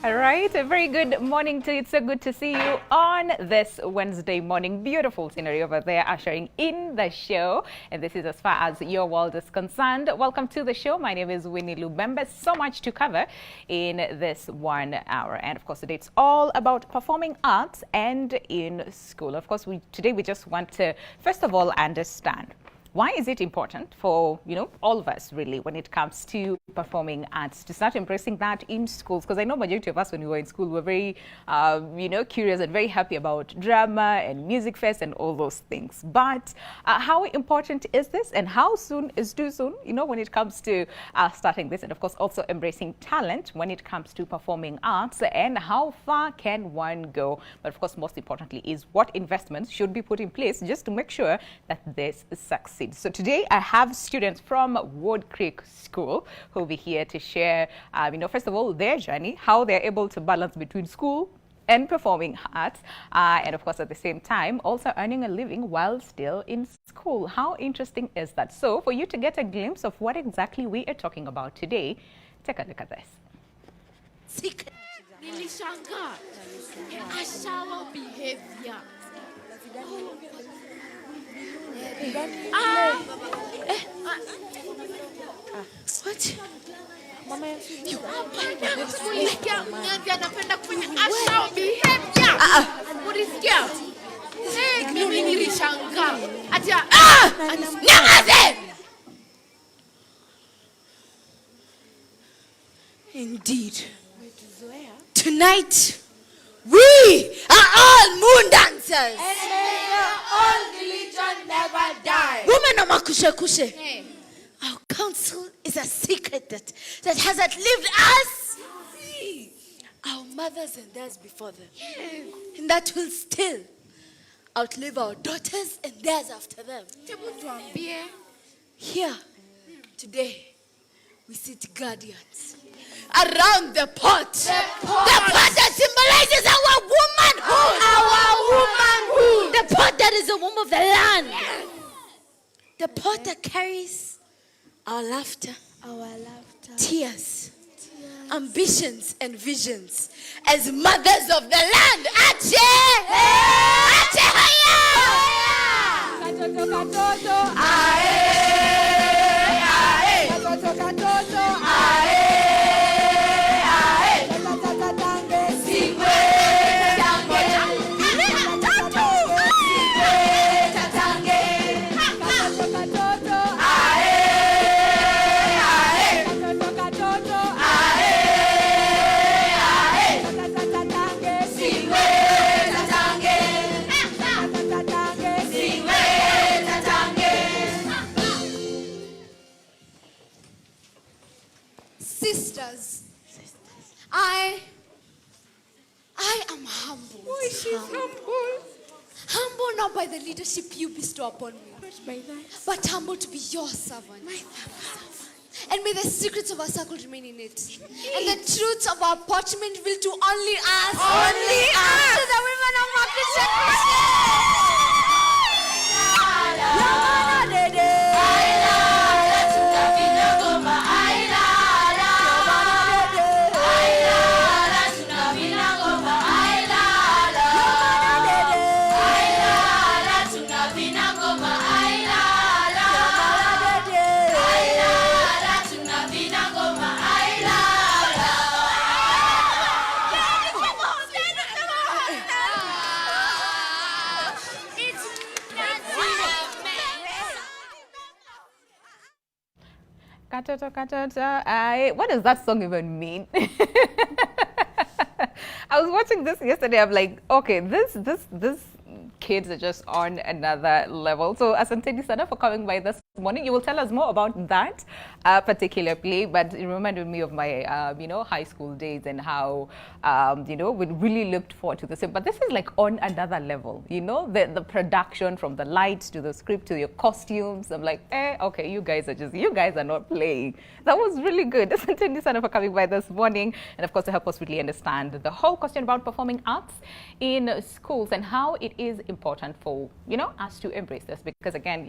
All right, a very good morning to you. It's so good to see you on this Wednesday morning. Beautiful scenery over there ushering in the show. And this is as far as your world is concerned. Welcome to the show. My name is Winnie Lubembe. So much to cover in this 1 hour. And of course, today it's all about performing arts and in school. Of course, today we just want to, first of all, understand why is it important for, all of us really when it comes to performing arts to start embracing that in schools? Because I know majority of us when we were in school were very, curious and very happy about drama and music fest and all those things. But how important is this and how soon is too soon, when it comes to starting this? And of course, also embracing talent when it comes to performing arts, and how far can one go? But of course, most importantly is what investments should be put in place just to make sure that this succeeds. So today I have students from Wood Creek School who will be here to share, first of all, their journey, how they're able to balance between school and performing arts, and of course at the same time also earning a living while still in school. How interesting is that? So for you to get a glimpse of what exactly we are talking about today, take a look at this. Nilishangaa ashawa behavior. What? Mama, you anapenda kufanya ashawa behavior. Ulisikia? Mimi nilishangaa. Acha nyamaze. Indeed. Tonight, we are all moon dancers. And may your old religion never die. Woman of makushe. Hey. Our council is a secret that has outlived us. Our mothers and theirs before them. Yes. And that will still outlive our daughters and theirs after them. Here, today, we sit guardians around the pot. The pot that symbolizes our womanhood. Our womanhood. The pot that is the womb of the land. Yes. The pot that carries our laughter. Tears. Ambitions and visions as mothers of the land. Ache! Ache haya! Katoto katoto. Ae! Ae! Katoto katoto. Ae! Sisters, I am humble. Why is she humble? Humble not by the leadership you bestow upon me, but humble to be your servant. And may the secrets of our circle remain in it. And the truths of our parchment will to only us. Only us. To the women of our Christian Katoto, katoto. What does that song even mean? I was watching this yesterday. I'm like, okay, this kids are just on another level. So Asante Sana for coming by this morning. You will tell us more about that particular play, but it reminded me of my, high school days and how, we really looked forward to this. But this is like on another level, the production, from the lights to the script to your costumes. I'm like, okay, you guys are not playing. That was really good. Asante Sana for coming by this morning. And of course, to help us really understand the whole question about performing arts in schools and how it is important for, us to embrace this. Because again,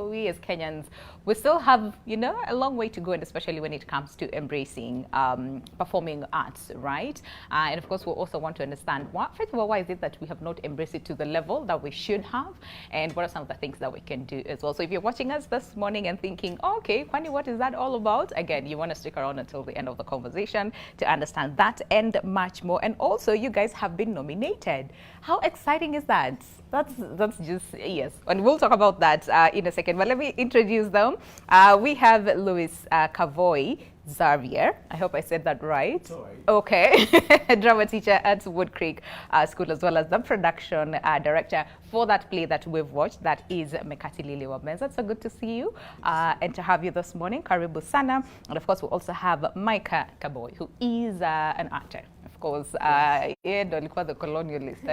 we as Kenyans, auditions, we still have, you know, a long way to go, and especially when it comes to embracing performing arts, right? And of course, we also want to understand, first of all, why is it that we have not embraced it to the level that we should have, and what are some of the things that we can do as well. So if you're watching us this morning and thinking, oh, okay, Kwani, what is that all about? Again, you want to stick around until the end of the conversation to understand that and much more. And also, you guys have been nominated. How exciting is that? That's just, yes. And we'll talk about that in a second. But let me introduce them. We have Louis Kavoy Xavier. I hope I said that right. Sorry. Okay. Drama teacher at Wood Creek School, as well as the production director for that play that we've watched. That is Mekati Lili Wamenza. So good to see you and to have you this morning. Karibu Sana. And of course, we also have Micah Kaboy, who is an actor. Of course, the colonialist.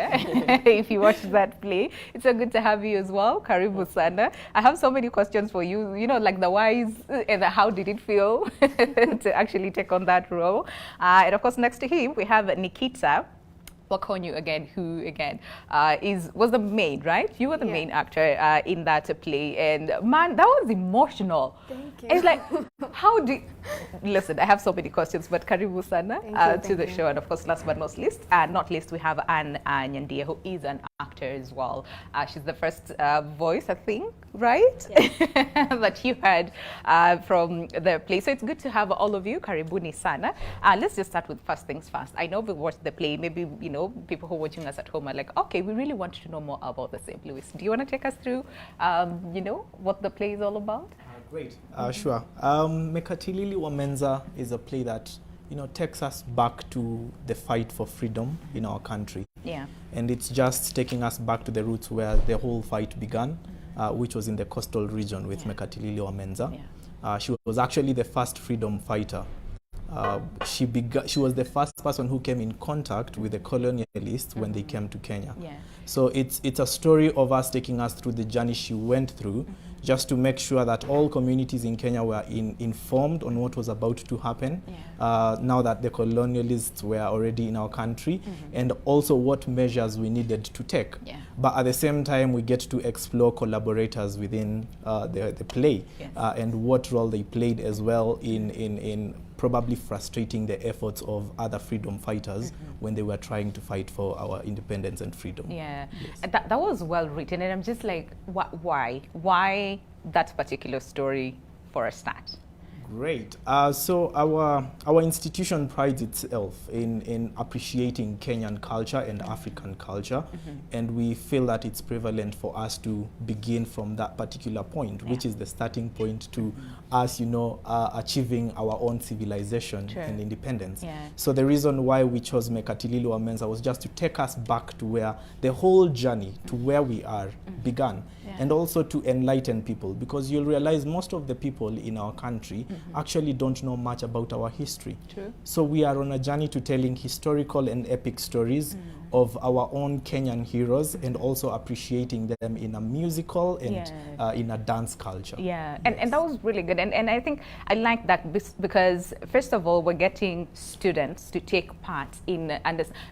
If you watch that play, it's so good to have you as well. Karibu Sana. I have so many questions for you. You know, like the whys and how did it feel to actually take on that role? And of course, next to him, we have Nikita Wakonyu again, who again was the main, right? You were the main actor in that play, and man, that was emotional. Thank you. It's like, how do you, listen, I have so many questions, but Karibu Sana to the show. And of course, last but not least, we have Anne Nyandia, who is an actor as well. She's the first voice, I think, right? Yes. That you heard from the play. So it's good to have all of you. Karibuni Sana. Let's just start with first things first. I know we watched the play. Maybe, you know, people who are watching us at home are like, okay, we really want to know more about the St. Louis. Do you want to take us through, you know, what the play is all about? Great. Sure. Mekati Lili Wamenza is a play that, you know, takes us back to the fight for freedom in our country. Yeah. And it's just taking us back to the roots where the whole fight began, which was in the coastal region with Mekati Lili Wamenza. Yeah. She was actually the first freedom fighter. She was the first person who came in contact with the colonialists when they came to Kenya. Yeah. So it's a story of us taking us through the journey she went through, just to make sure that all communities in Kenya were informed on what was about to happen, now that the colonialists were already in our country, and also what measures we needed to take. Yeah. But at the same time, we get to explore collaborators within the play, and what role they played as well in probably frustrating the efforts of other freedom fighters when they were trying to fight for our independence and freedom. Yeah, yes. And that was well written, and I'm just like, why that particular story for a start? Great. So our institution prides itself in appreciating Kenyan culture and African culture, and we feel that it's prevalent for us to begin from that particular point, which is the starting point to us, you know, achieving our own civilization and independence. Yeah. So the reason why we chose Mekati Lili Wamenza was just to take us back to where the whole journey to where we are began, and also to enlighten people, because you'll realize most of the people in our country actually don't know much about our history. True. So we are on a journey to telling historical and epic stories of our own Kenyan heroes, and also appreciating them in a musical and in a dance culture. Yeah, and that was really good. And I think I like that because, first of all, we're getting students to take part in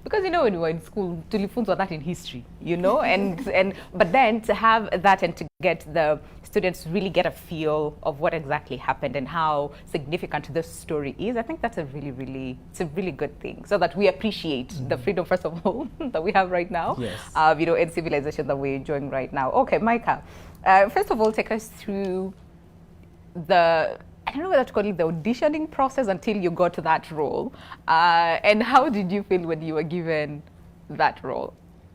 because, you know, when we were in school, tulifunzwa that in history, you know, but then to have that and to get the students really get a feel of what exactly happened and how significant this story is, I think that's a really good thing, so that we appreciate the freedom, first of all, that we have right now, you know, and civilization that we're enjoying right now. Okay, Micah, first of all, take us through I don't know whether to call it the auditioning process until you got to that role, and how did you feel when you were given that role?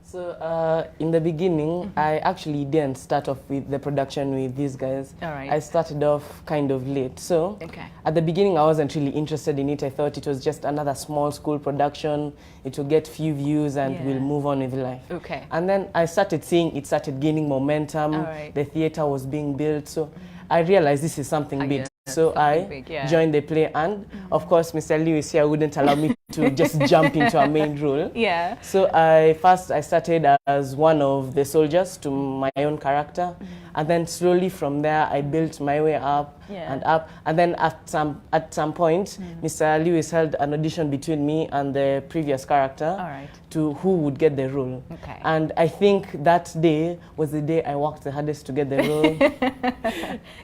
So in the beginning, I actually didn't start off with the production with these guys. All right. I started off kind of late. So at the beginning, I wasn't really interested in it. I thought it was just another small school production. It will get few views and we'll move on with life. Okay. And then I started seeing it started gaining momentum. All right. The theater was being built. So I realized this is something big. So I joined the play, and of course, Mr. Lewis here wouldn't allow me to just jump into a main role. Yeah. So I started as one of the soldiers to my own character, and then slowly from there I built my way up and up. And then at some point, Mr. Lewis held an audition between me and the previous character to who would get the role. Okay. And I think that day was the day I worked the hardest to get the role.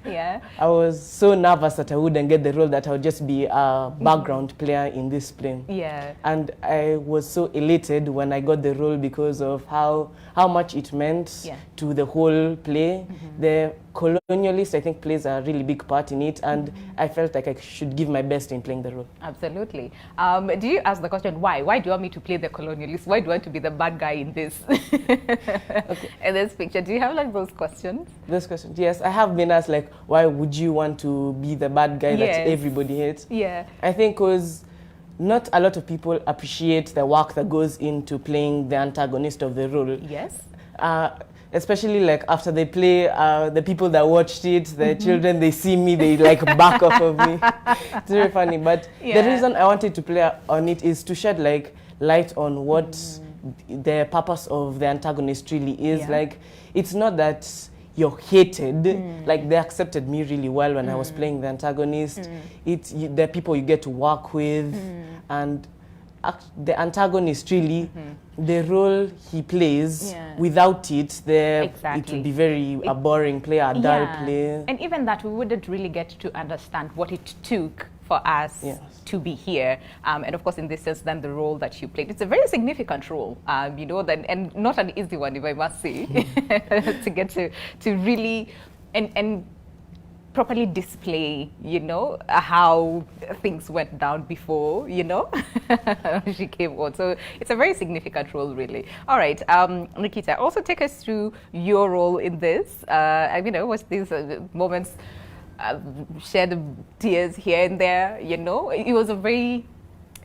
Yeah. I was so nervous that I wouldn't get the role, that I would just be a background player in this play. Yeah. And I was so elated when I got the role because of how much it meant to the whole play. The colonialist, I think, plays a really big part in it, and I felt like I should give my best in playing the role. Absolutely. Do you ask the question, why? Why do you want me to play the colonialist? Why do you want to be the bad guy in this? In this picture, do you have like those questions? Those questions, yes. I have been asked, like, why would you want to be the bad guy that everybody hates? Yeah. I think because not a lot of people appreciate the work that goes into playing the antagonist of the role. Yes. Especially like after they play, the people that watched it, the children, they see me, they like back off of me. It's very funny. But the reason I wanted to play on it is to shed like light on what the purpose of the antagonist really is. Like, it's not that you're hated. Like, they accepted me really well when I was playing the antagonist. It's the people you get to work with, and the antagonist really, the role he plays, without it, it would be very a boring play, a dull play. And even that, we wouldn't really get to understand what it took for us to be here. And of course, in this sense, then the role that you played, it's a very significant role, you know, and not an easy one, if I must say, to get to really, and properly display, you know, how things went down before, you know, she came on. So it's a very significant role, really. All right, Nikita, also take us through your role in this. You know, what's these moments, shed tears here and there, you know. It was a very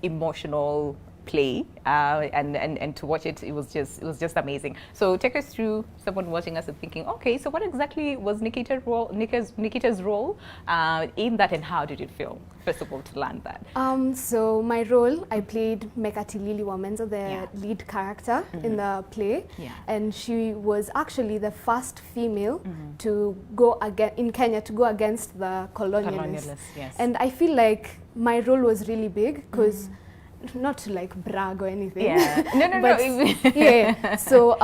emotional play, and to watch it, it was just amazing. So take us through, someone watching us and thinking, okay, so what exactly was Nikita's role in that, and how did it feel, first of all, to land that? So my role, I played Mekatilili Wamenza, the lead character in the play, and she was actually the first female to go in Kenya to go against the colonialists. And I feel like my role was really big because not to like brag or anything. Yeah. No. Yeah. So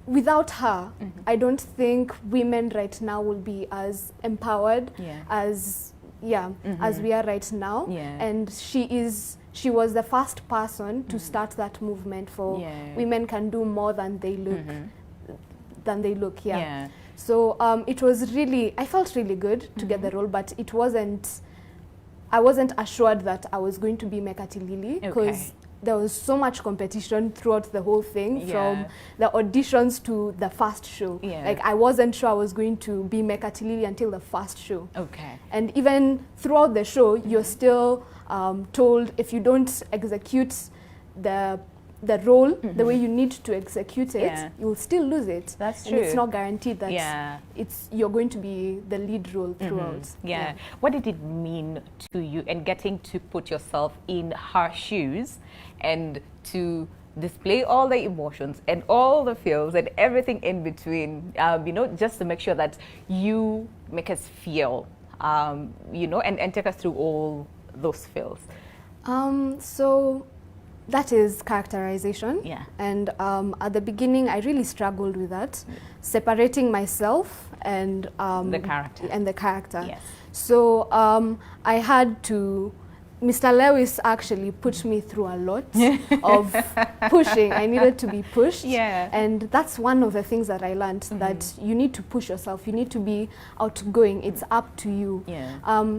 without her, I don't think women right now will be as empowered as as we are right now. And she was the first person to start that movement for women can do more than they look. So it was really, I felt really good to get the role, but I wasn't assured that I was going to be Mekatilili because there was so much competition throughout the whole thing, from the auditions to the first show. Like, I wasn't sure I was going to be Mekatilili until the first show. And even throughout the show, you're still told if you don't execute the role the way you need to execute it, you'll still lose it. That's true. And it's not guaranteed that you're going to be the lead role throughout. What did it mean to you, and getting to put yourself in her shoes and to display all the emotions and all the feels and everything in between, you know, just to make sure that you make us feel, you know, and take us through all those feels? So that is characterization. And at the beginning, I really struggled with that, separating myself and the character. So I had to. Mr. Lewis actually put me through a lot of pushing. I needed to be pushed. And that's one of the things that I learned, that you need to push yourself. You need to be outgoing. It's up to you.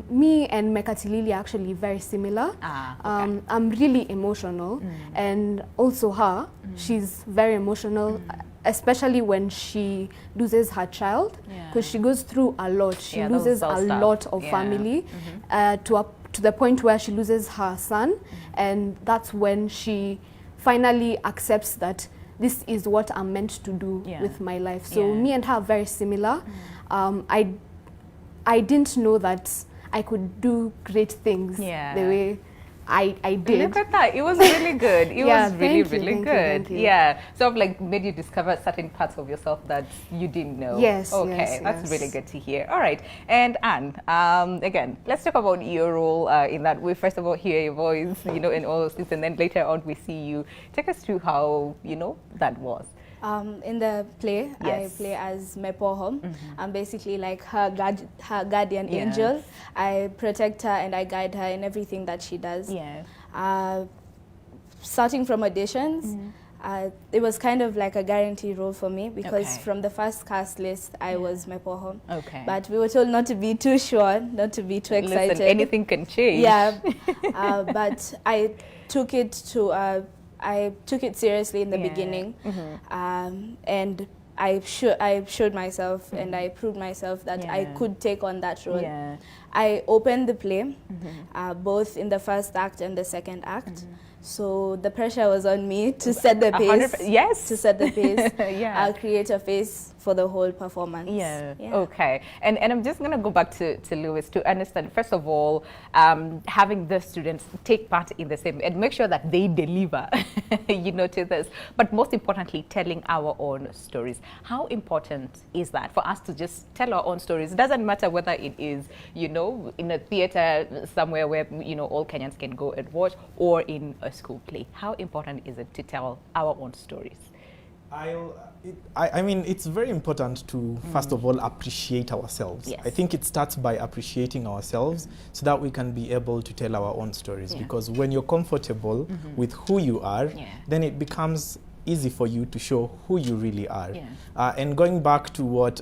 Me and Mekatilili are actually very similar. I'm really emotional. And also her, she's very emotional, especially when she loses her child, because she goes through a lot. She loses a lot of family to the point where she loses her son, and that's when she finally accepts that this is what I'm meant to do with my life. So me and her are very similar. I didn't know that I could do great things the way I did. Look at that. It was really good. It was really, really good. Thank you. Yeah. So like made you discover certain parts of yourself that you didn't know. Yes. Okay. Yes, That's really good to hear. All right. And Anne, again, let's talk about your role in that. We first of all hear your voice, you know, in all those things, and then later on we see you. Take us through how, you know, that was. In the play, Yes. I play as Mepoho. I'm basically like her guardian angel. I protect her and I guide her in everything that she does. Yeah. Starting from auditions, it was kind of like a guarantee role for me because from the first cast list, I was Mepoho. Okay. But we were told not to be too sure, not to be too excited. Listen, anything can change. Yeah. But I took it seriously in the beginning, and I showed myself and I proved myself that I could take on that role. Yeah. I opened the play, both in the first act and the second act. So the pressure was on me to set the pace. Yes. To set the pace. Yeah. Create a face for the whole performance. Yeah. Okay. And I'm just going to go back to Lewis to understand, first of all, having the students take part in the same and make sure that they deliver, you know, to this. But most importantly, telling our own stories. How important is that for us to just tell our own stories? It doesn't matter whether it is, you know, in a theater somewhere where, you know, all Kenyans can go and watch, or in a school play. How important is it to tell our own stories? I mean, it's very important to, first of all, appreciate ourselves. Yes. I think it starts by appreciating ourselves so that we can be able to tell our own stories. Because when you're comfortable with who you are, then it becomes easy for you to show who you really are. And going back to what,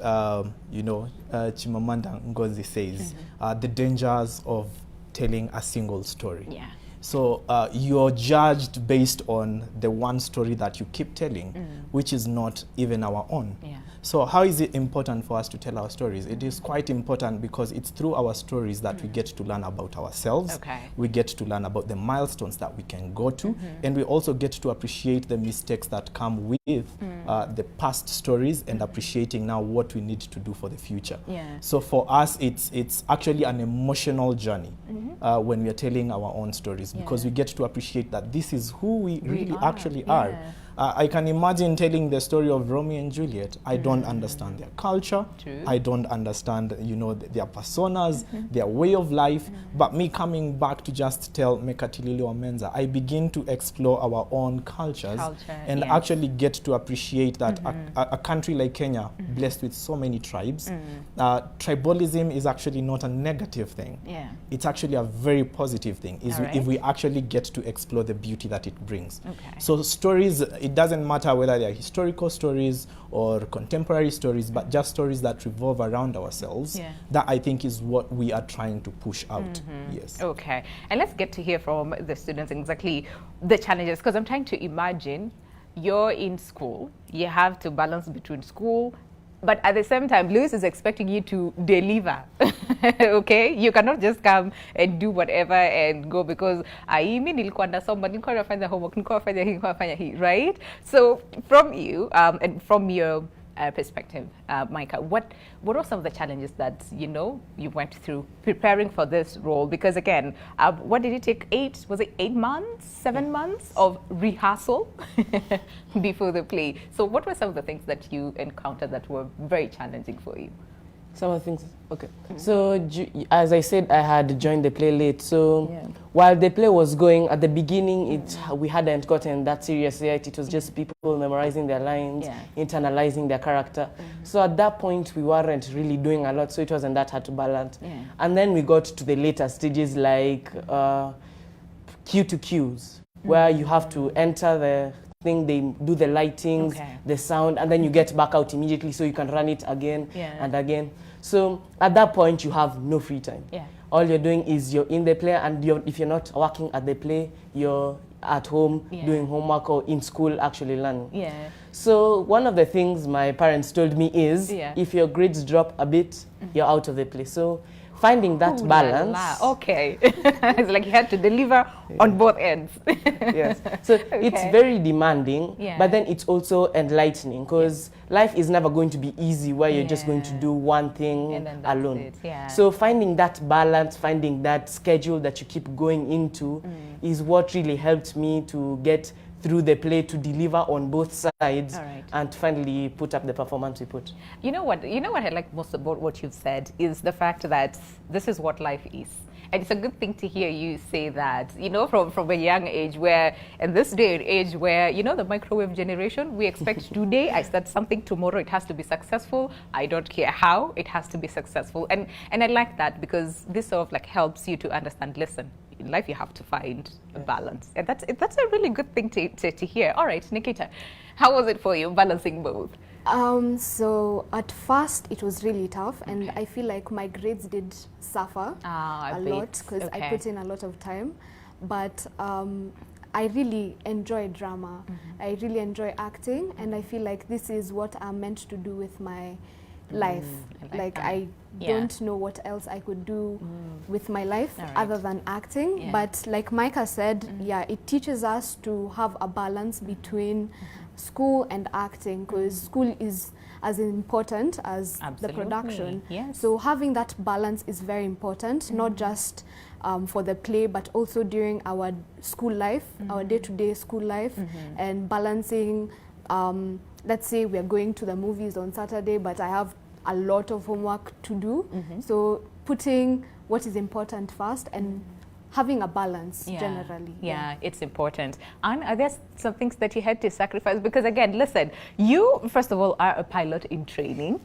you know, Chimamanda Ngozi says, the dangers of telling a single story. So you're judged based on the one story that you keep telling, which is not even our own. So how is it important for us to tell our stories? It is quite important because it's through our stories that we get to learn about ourselves. We get to learn about the milestones that we can go to. And we also get to appreciate the mistakes that come with the past stories and appreciating now what we need to do for the future. So for us, it's actually an emotional journey when we are telling our own stories, because we get to appreciate that this is who we really actually are. I can imagine telling the story of Romeo and Juliet. I don't understand their culture. I don't understand, you know, their personas, their way of life. But me coming back to just tell Mekatilili Wamenza, I begin to explore our own cultures and actually get to appreciate that a country like Kenya, blessed with so many tribes, tribalism is actually not a negative thing. It's actually a very positive thing if we actually get to explore the beauty that it brings. So stories, it doesn't matter whether they're historical stories or contemporary stories, but just stories that revolve around ourselves. That I think is what we are trying to push out. Yes. Okay. And let's get to hear from the students exactly the challenges, because I'm trying to imagine you're in school, you have to balance between school, but at the same time, Lewis is expecting you to deliver. Okay? You cannot just come and do whatever and go because nilikuwa nasoma, nilikuwa nafanya homework, nilikuwa nafanya hii, right? So from you and from your perspective, Micah, what are some of the challenges that, you know, you went through preparing for this role? Because again, what did it take? 8 months, 7 months of rehearsal before the play? So what were some of the things that you encountered that were very challenging for you? Some of the things, okay. So as I said, I had joined the play late. So while the play was going, at the beginning, we hadn't gotten that serious yet. It was just people memorizing their lines, internalizing their character. So at that point, we weren't really doing a lot, so it wasn't that hard to balance. And then we got to the later stages like cue to cues, where you have to enter the thing, they do the lighting, the sound, and then you get back out immediately so you can run it again and again. So at that point, you have no free time. All you're doing is you're in the play, and if you're not working at the play, you're at home doing homework or in school actually learning. So one of the things my parents told me is if your grades drop a bit, you're out of the play. So finding that balance. Okay. It's like you had to deliver on both ends. Yes. So it's very demanding, but then it's also enlightening, because life is never going to be easy where you're just going to do one thing alone. So finding that balance, finding that schedule that you keep going into is what really helped me to get through the play, to deliver on both sides, and finally put up the performance we put. You know what I like most about what you've said is the fact that this is what life is. And it's a good thing to hear you say that, you know, from a young age, where in this day and age where, you know, the microwave generation, we expect today I start something, tomorrow it has to be successful. I don't care how, it has to be successful. And I like that, because this sort of like helps you to understand, listen, in life you have to find a balance. And that's a really good thing to hear. All right, Nikita, how was it for you balancing both? So at first it was really tough, and I feel like my grades did suffer a lot, because I put in a lot of time. But I really enjoy drama. I really enjoy acting, and I feel like this is what I'm meant to do with my life. I don't know what else I could do with my life other than acting. But like Micah said, it teaches us to have a balance between school and acting, because school is as important as the production. So having that balance is very important, not just for the play, but also during our school life, our day-to-day school life, and balancing. Let's say we are going to the movies on Saturday, but I have a lot of homework to do. So putting what is important first and having a balance generally. It's important. And are there some things that you had to sacrifice? Because again, listen, you first of all are a pilot in training.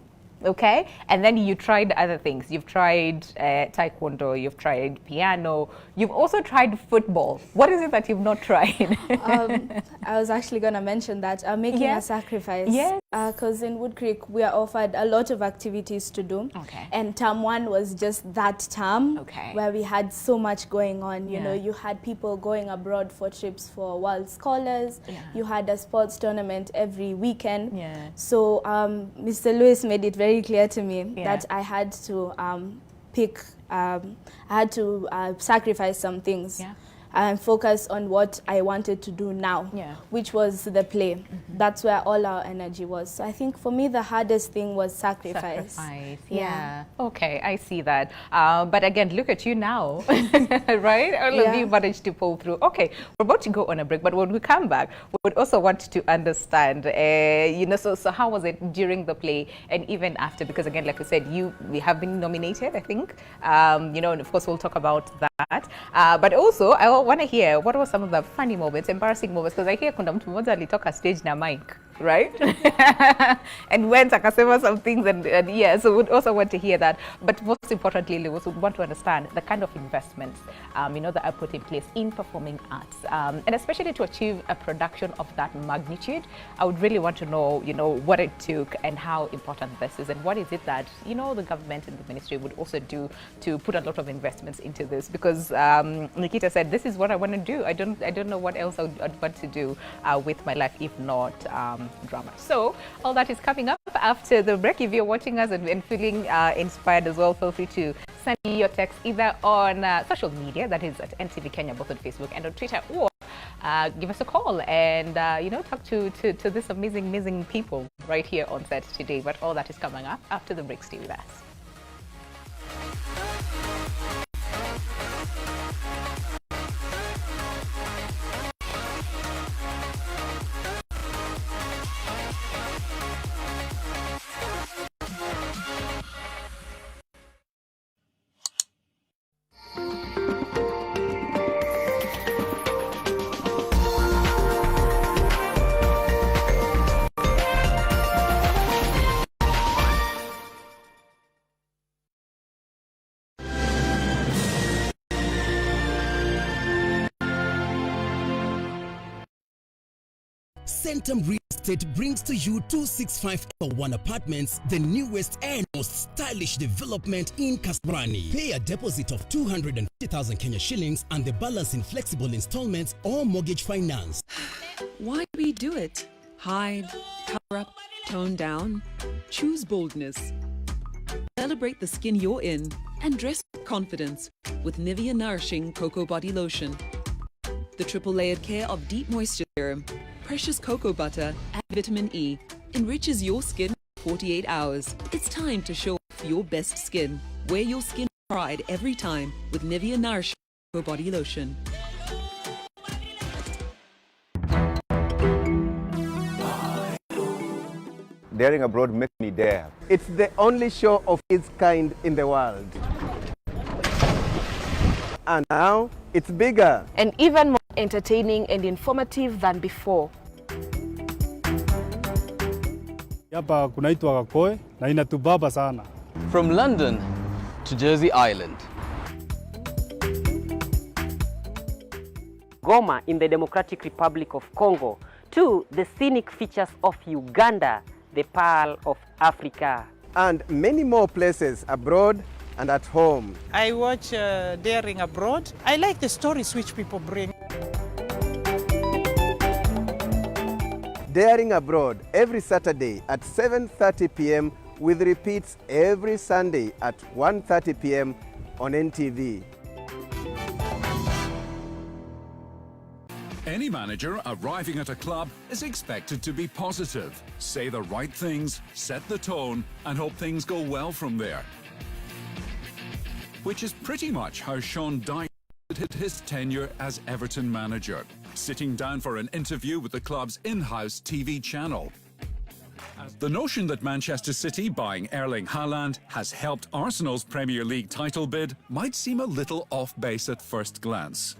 Okay, and then you tried other things. You've tried taekwondo, you've tried piano, you've also tried football. What is it that you've not tried? I was actually going to mention that making a sacrifice. Because in Wood Creek, we are offered a lot of activities to do. And term one was just that term where we had so much going on. You know, you had people going abroad for trips for world scholars. You had a sports tournament every weekend. So Mr. Lewis made it very clear to me that I had to sacrifice some things and focus on what I wanted to do now, which was the play. That's where all our energy was. So I think for me, the hardest thing was sacrifice. Okay, I see that. But again, look at you now, right? All of you managed to pull through. Okay, we're about to go on a break, but when we come back, we would also want to understand, you know, so how was it during the play and even after? Because again, like we said, we have been nominated, I think, you know, and of course we'll talk about that. But also, I want to hear what were some of the funny moments, embarrassing moments, because I hear kuna mtu mmoja alitoka stage na mic, right? And went akasema some things, and so we'd also want to hear that. But most importantly, Lewis, would want to understand the kind of investments, you know, that are put in place in performing arts, and especially to achieve a production of that magnitude. I would really want to know, you know, what it took and how important this is, and what is it that, you know, the government and the ministry would also do to put a lot of investments into this, because Nikita said, this is what I want to do. I don't know what else I'd want to do with my life if not drama. So all that is coming up after the break. If you're watching us and feeling inspired as well, feel free to send me your text either on social media, that is at NTV Kenya, both on Facebook and on Twitter, or give us a call and you know, talk to this amazing people right here on set today. But all that is coming up after the break. Stay with us. Centum Real Estate brings to you 265-1 apartments, the newest and most stylish development in Kasarani. Pay a deposit of 250,000 Kenya shillings and the balance in flexible installments or mortgage finance. Why do we do it? Hide, cover up, tone down? Choose boldness. Celebrate the skin you're in and dress with confidence with Nivea Nourishing Cocoa Body Lotion. The triple layered care of deep moisture serum, precious cocoa butter, and vitamin E enriches your skin for 48 hours. It's time to show off your best skin. Wear your skin pride every time with Nivea Nourishing Cocoa Body Lotion. Daring Abroad makes me dare. It's the only show of its kind in the world. And now, it's bigger. And even more entertaining and informative than before. Hapa kunaitwa Kakoe na inatubamba sana. From London to Jersey Island. Goma in the Democratic Republic of Congo to the scenic features of Uganda, the Pearl of Africa. And many more places abroad and at home. I watch Daring Abroad. I like the stories which people bring. Daring Abroad every Saturday at 7:30 p.m. with repeats every Sunday at 1:30 p.m. on NTV. Any manager arriving at a club is expected to be positive, say the right things, set the tone, and hope things go well from there. Which is pretty much how Sean Dyche did his tenure as Everton manager, sitting down for an interview with the club's in-house TV channel. The notion that Manchester City buying Erling Haaland has helped Arsenal's Premier League title bid might seem a little off base at first glance.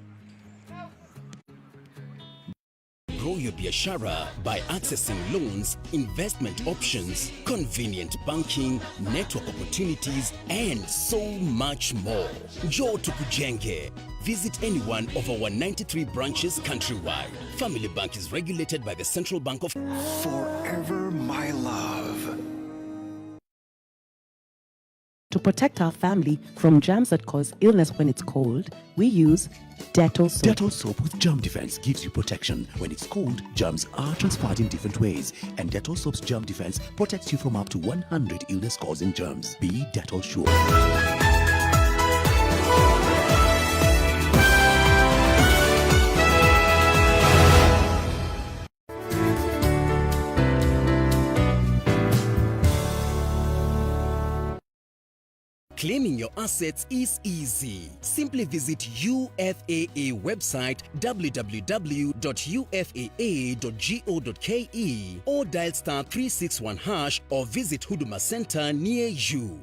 Grow your biashara by accessing loans, investment options, convenient banking, network opportunities, and so much more. Njoo tukujenge. Visit any one of our 93 branches countrywide. Family Bank is regulated by the Central Bank of... Forever, my love. To protect our family from germs that cause illness when it's cold, we use Dettol soap. Dettol soap with germ defense gives you protection. When it's cold, germs are transferred in different ways, and Dettol soap's germ defense protects you from up to 100 illness-causing germs. Be Dettol sure. Claiming your assets is easy. Simply visit UFAA website www.ufaa.go.ke or dial *361# or visit Huduma Center near you.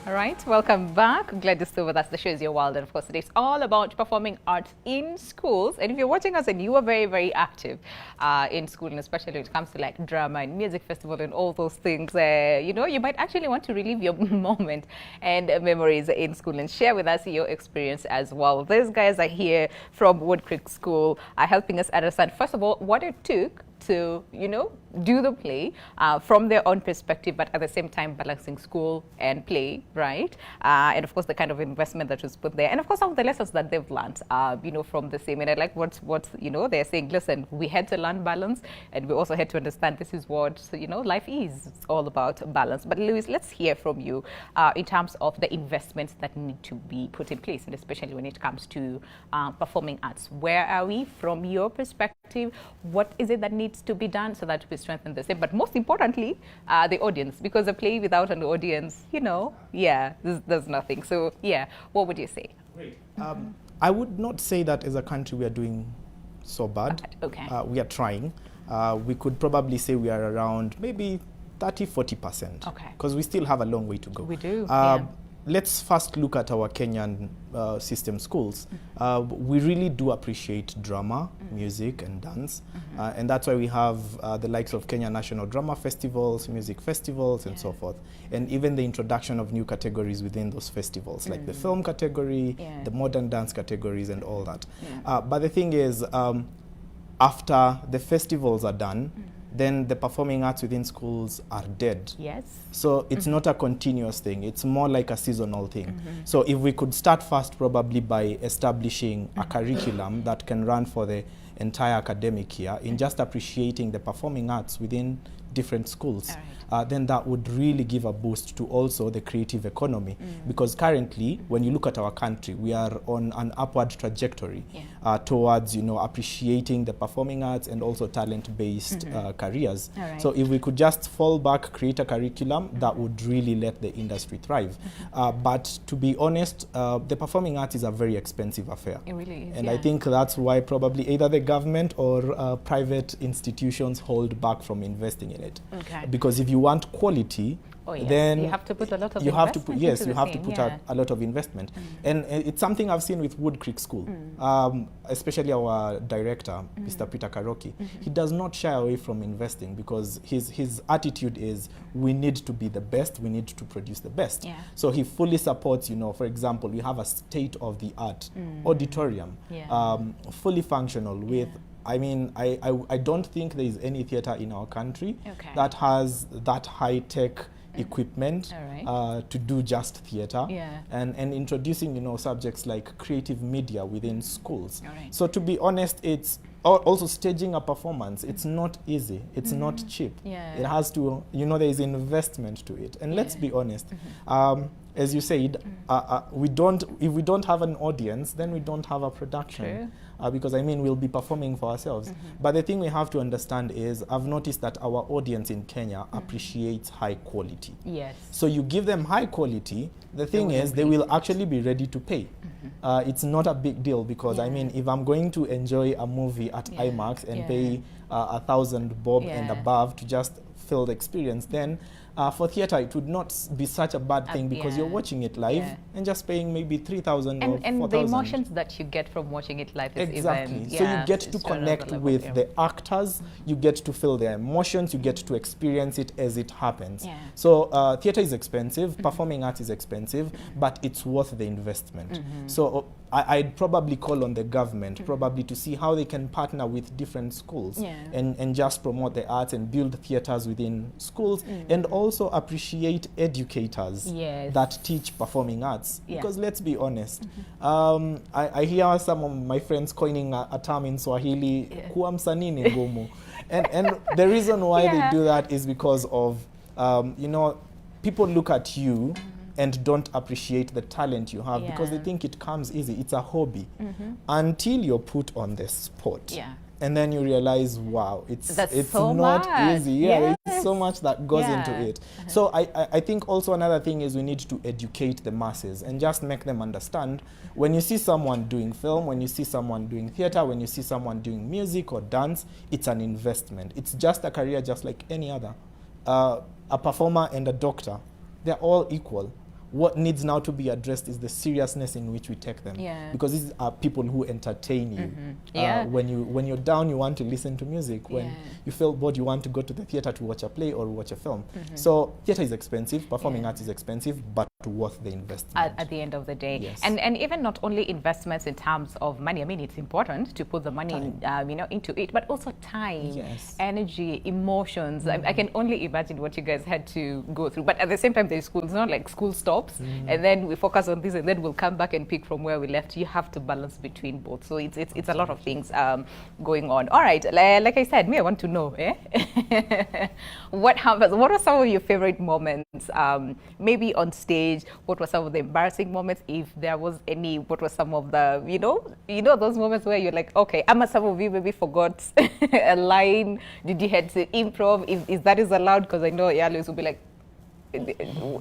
All right, welcome back. Glad you're still with us. The show is Your World, and of course, today it's all about performing arts in schools. And if you're watching us and you are very, very active in school, and especially when it comes to like drama and music festival and all those things, you know, you might actually want to relive your moment and memories in school and share with us your experience as well. These guys are here from Wood Creek School, are helping us understand, first of all, what it took to, you know, do the play from their own perspective, but at the same time balancing school and play, right? And of course, the kind of investment that was put there, and of course, some of the lessons that they've learned, you know, from the same. And I like what you know, they're saying, listen, we had to learn balance, and we also had to understand this is what, you know, life is. It's all about balance. But Louis, let's hear from you in terms of the investments that need to be put in place, and especially when it comes to performing arts. Where are we from your perspective? What is it that needs to be done so that we strengthen the same? But most importantly, the audience, because a play without an audience, you know, yeah, there's nothing. So yeah, what would you say? Great. I would not say that as a country we are doing so bad. Okay. We are trying. We could probably say we are around maybe 30–40%. Okay. Because we still have a long way to go. We do. Yeah. Let's first look at our Kenyan system schools. We really do appreciate drama, music, and dance. And that's why we have the likes of Kenya National Drama Festivals, music festivals, and so forth. And even the introduction of new categories within those festivals, like the film category, the modern dance categories, and all that. But the thing is, after the festivals are done, then the performing arts within schools are dead. Yes. So it's not a continuous thing. It's more like a seasonal thing. So if we could start first probably by establishing a curriculum that can run for the entire academic year in just appreciating the performing arts within different schools, then that would really give a boost to also the creative economy. Because currently, when you look at our country, we are on an upward trajectory towards, you know, appreciating the performing arts and also talent-based careers. So if we could just fall back, create a curriculum, that would really let the industry thrive. But to be honest, the performing arts is a very expensive affair. It really is, and I think that's why probably either the government or private institutions hold back from investing in it. Because if you want quality, then you have to put a lot of you have to put, investment you have to put a lot of investment. And it's something I've seen with Wood Creek School, especially our director, Mr. Peter Karoki. He does not shy away from investing because his attitude is, we need to be the best, we need to produce the best. So he fully supports, you know, for example, we have a state-of-the-art auditorium, fully functional with I mean, I don't think there is any theater in our country that has that high-tech equipment to do just theater, and introducing, you know, subjects like creative media within schools. So to be honest, it's also staging a performance. It's not easy. It's not cheap. It has to, you know, there is investment to it. And let's be honest. As you said, if we don't have an audience, then we don't have a production. Because I mean, we'll be performing for ourselves. But the thing we have to understand is, I've noticed that our audience in Kenya appreciates high quality. So you give them high quality, the thing is, they will actually be ready to pay. It's not a big deal because I mean, if I'm going to enjoy a movie at IMAX and pay 1,000 bob and above to just feel the experience, then for theater, it would not be such a bad thing because you're watching it live and just paying maybe 3,000 or 4,000. And the emotions that you get from watching it live is even, so you get to connect with the actors, you get to feel their emotions, you get to experience it as it happens. So theater is expensive, performing arts is expensive, but it's worth the investment. So I'd probably call on the government probably to see how they can partner with different schools and just promote the arts and build theaters within schools and also appreciate educators that teach performing arts. Because let's be honest, I hear some of my friends coining a term in Swahili, kuwa msanii ni ngumu. And the reason why they do that is because of, you know, people look at you and don't appreciate the talent you have because they think it comes easy. It's a hobby until you're put on the spot. And then you realize, wow, it's so not easy. There's so much that goes into it. So I think also another thing is we need to educate the masses and just make them understand, when you see someone doing film, when you see someone doing theater, when you see someone doing music or dance, it's an investment. It's just a career just like any other. A performer and a doctor, they're all equal. What needs now to be addressed is the seriousness in which we take them. Because these are people who entertain you. When you're down, you want to listen to music. When you feel bored, you want to go to the theater to watch a play or watch a film. So theater is expensive, performing arts is expensive, but worth the investment. At the end of the day. And even not only investments in terms of money, I mean, it's important to put the money in, you know, into it, but also time, energy, emotions. I can only imagine what you guys had to go through. But at the same time, there's schools, not like school stops, and then we focus on this, and then we'll come back and pick from where we left. You have to balance between both. So it's a lot of things going on. All right, like I said, I want to know, what happens? What are some of your favorite moments? Maybe on stage. What were some of the embarrassing moments, if there was any? What were some of the, you know those moments where you're like, okay, some of you maybe forgot a line. Did you have to improv? If that is allowed, because I know Yalis will be like,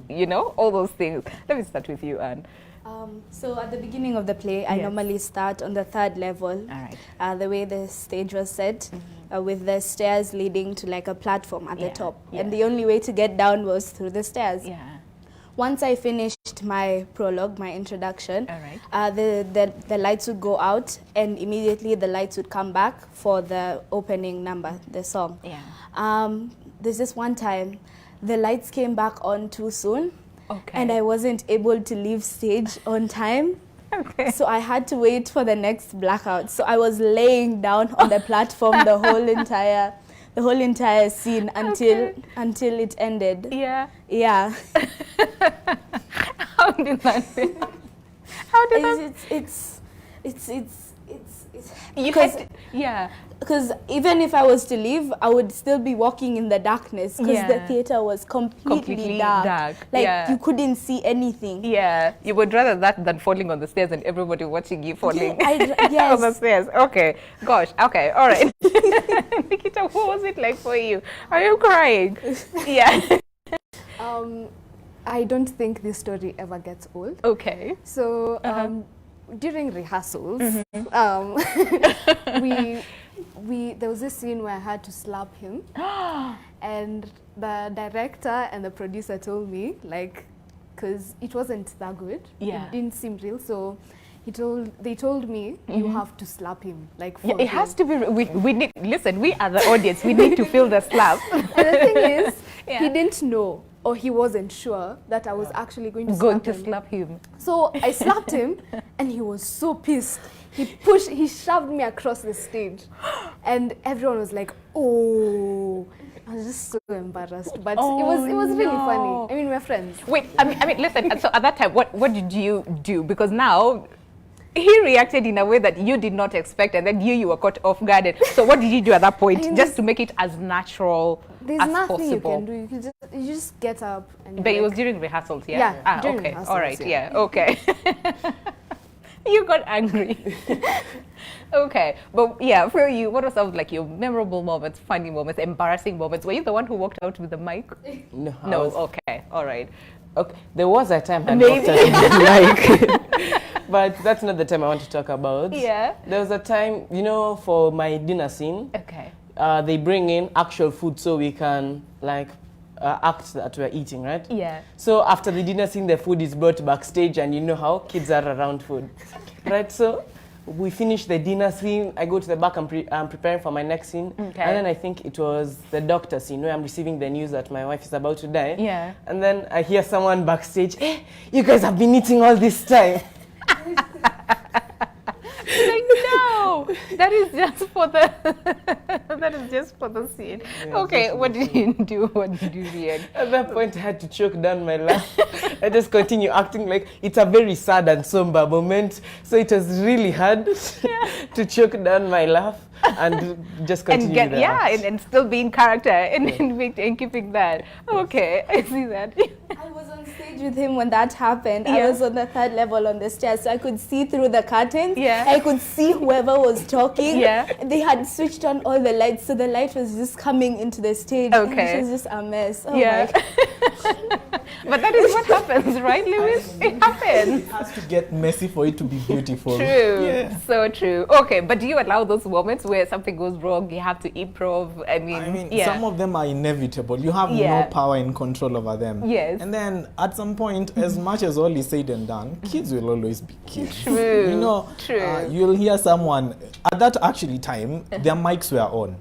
you know, all those things. Let me start with you, Anne. So at the beginning of the play, I normally start on the 3rd level. The way the stage was set, with the stairs leading to like a platform at the top. And the only way to get down was through the stairs. Once I finished my prologue, my introduction, the lights would go out, and immediately the lights would come back for the opening number, the song. There's this one time, the lights came back on too soon, and I wasn't able to leave stage on time. So I had to wait for the next blackout. So I was laying down on the platform the whole entire the whole entire scene until it ended. Yeah. Yeah. How did that feel? How did that? Because even if I was to leave, I would still be walking in the darkness because the theater was completely dark. Like you couldn't see anything. Yeah, you would rather that than falling on the stairs and everybody watching you falling yes. on the stairs. Okay, gosh, okay, all right. Nikita, what was it like for you? Are you crying? Yeah. I don't think this story ever gets old. Okay. So during rehearsals, there was this scene where I had to slap him, and the director and the producer told me, like, because it wasn't that good, it didn't seem real, so they told me you have to slap him, like. Yeah, it has to be. We need, listen. We are the audience. We need to feel the slap. And the thing is, he didn't know, or he wasn't sure that I was actually going to slap him. So I slapped him, and he was so pissed. He shoved me across the stage, and everyone was like, "Oh." I was just so embarrassed, but it was really funny. I mean, we're friends. Wait, I mean, listen. So at that time, what did you do? Because now he reacted in a way that you did not expect, and then you were caught off guard. So what did you do at that point, just to make it as natural as possible? There's nothing you can do. You just get up. And but it was during rehearsals, yeah? Yeah, during okay. rehearsals, All right, yeah, okay. You got angry. Okay, but yeah, for you, what were some of like your memorable moments, funny moments, embarrassing moments? Were you the one who walked out with the mic? No. Okay, all right. Okay, there was a time I walked out with the mic, but that's not the time I want to talk about. Yeah. There was a time, you know, for my dinner scene. Okay. They bring in actual food so we can like act that we're eating, right? Yeah. So after the dinner scene, the food is brought backstage, and you know how kids are around food, right? So we finish the dinner scene. I go to the back. I'm preparing for my next scene, and then I think it was the doctor scene where I'm receiving the news that my wife is about to die. Yeah. And then I hear someone backstage, "Hey, you guys have been eating all this time." Like, no, that is just for the scene. Yeah, okay, what did you do? What did you react? At that point, I had to choke down my laugh. I just continue acting like it's a very sad and somber moment. So it was really hard to choke down my laugh and just continue and and still be in character and keeping that. Okay, I see that. I was on stage with him when that happened. I was on the 3rd level on the stairs, so I could see through the curtains. I could see whoever was talking. They had switched on all the lights, so the light was just coming into the stage. Okay. It was just a mess. Oh my God. But that is what happens, right, Lewis? It happens. It has to get messy for it to be beautiful. True. Yeah. So true. Okay, but do you allow those moments where something goes wrong, you have to improv? I mean some of them are inevitable. You have no power and control over them. Yes. And then at some point, as much as all is said and done, kids will always be kids. True. You know, you'll hear someone, at that actually time, their mics were on.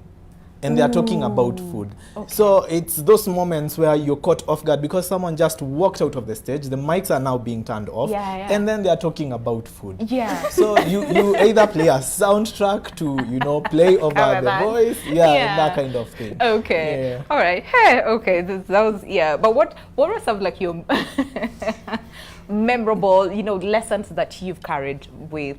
And they're talking about food. Okay. So it's those moments where you're caught off guard because someone just walked out of the stage, the mics are now being turned off, and then they're talking about food. Yeah. So you either play a soundtrack to, you know, play over the voice, that kind of thing. Okay. Yeah. All right. Hey, okay. That was, but what were some like your memorable, you know, lessons that you've carried with,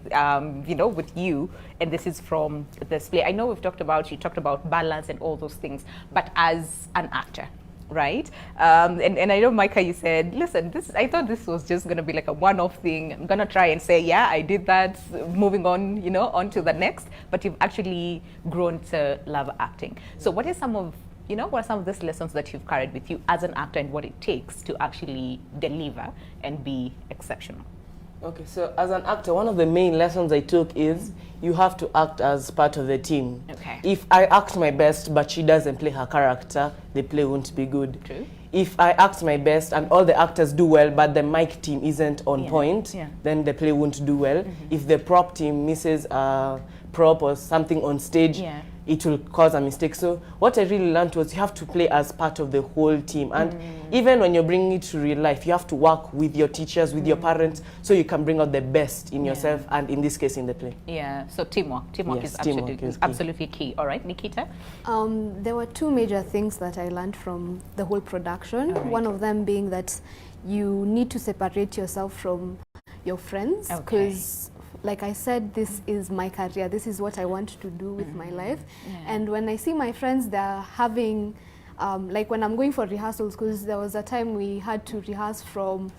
you know, with you? And this is from this play. I know you talked about balance and all those things, but as an actor, right? And I know, Micah, you said, listen, I thought this was just going to be like a one-off thing. I'm going to try and say, yeah, I did that, moving on, you know, on to the next. But you've actually grown to love acting. So what are some of these lessons that you've carried with you as an actor and what it takes to actually deliver and be exceptional? Okay, so as an actor, one of the main lessons I took is you have to act as part of the team. Okay. If I act my best but she doesn't play her character, the play won't be good. True. If I act my best and all the actors do well but the mic team isn't on point, then the play won't do well. If the prop team misses a prop or something on stage, it will cause a mistake. So what I really learned was you have to play as part of the whole team. And even when you're bringing it to real life, you have to work with your teachers, with your parents, so you can bring out the best in yourself, and in this case, in the play. Yeah, so teamwork Yes, is absolutely key. All right, Nikita? There were two major things that I learned from the whole production. One of them being that you need to separate yourself from your friends, because like I said, this is my career. This is what I want to do with my life. And when I see my friends, they're having, like when I'm going for rehearsals, because there was a time we had to rehearse from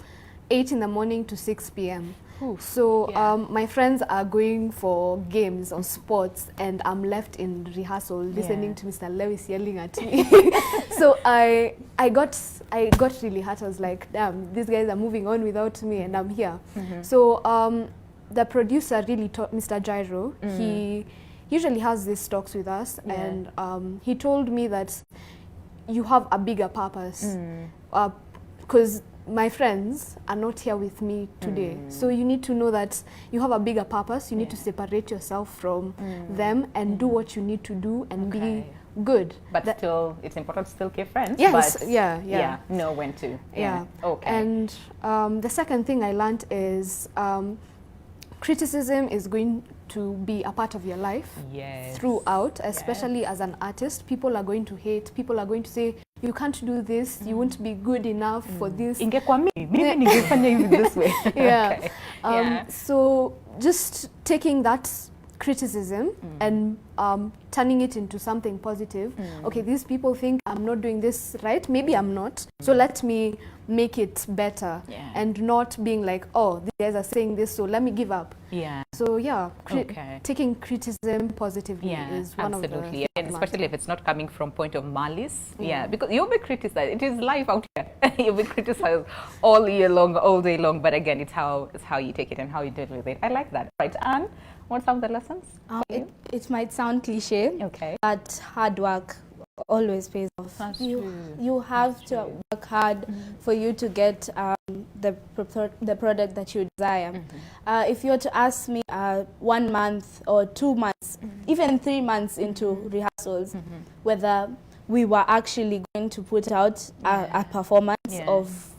8 in the morning to 6 p.m. So my friends are going for games or sports, and I'm left in rehearsal listening to Mr. Lewis yelling at me. So I got really hurt. I was like, damn, these guys are moving on without me, and I'm here. So the producer really taught Mr. Gyro. He usually has these talks with us, and he told me that you have a bigger purpose, because my friends are not here with me today. So you need to know that you have a bigger purpose. You need to separate yourself from them and do what you need to do and be good. But still, it's important to still keep friends. Yes, but know when to. Okay. And the second thing I learned is criticism is going to be a part of your life throughout, especially as an artist. People are going to hate. People are going to say, you can't do this, you won't be good enough for this. This way. So just taking that criticism and turning it into something positive. Okay, these people think I'm not doing this right, maybe I'm not, so let me make it better, and not being like, oh, these guys are saying this, so let me give up. So taking criticism positively is one of the and especially if it's not coming from point of malice. Because you'll be criticized. It is life out here. You'll be criticized all year long, all day long, but again, it's how you take it and how you deal with it. I like that. Right, Anne, what are some of the lessons? It might sound cliche, but hard work always pays off. You have to work hard for you to get the product that you desire. If you were to ask me 1 month or 2 months, even 3 months into rehearsals, whether we were actually going to put out a performance of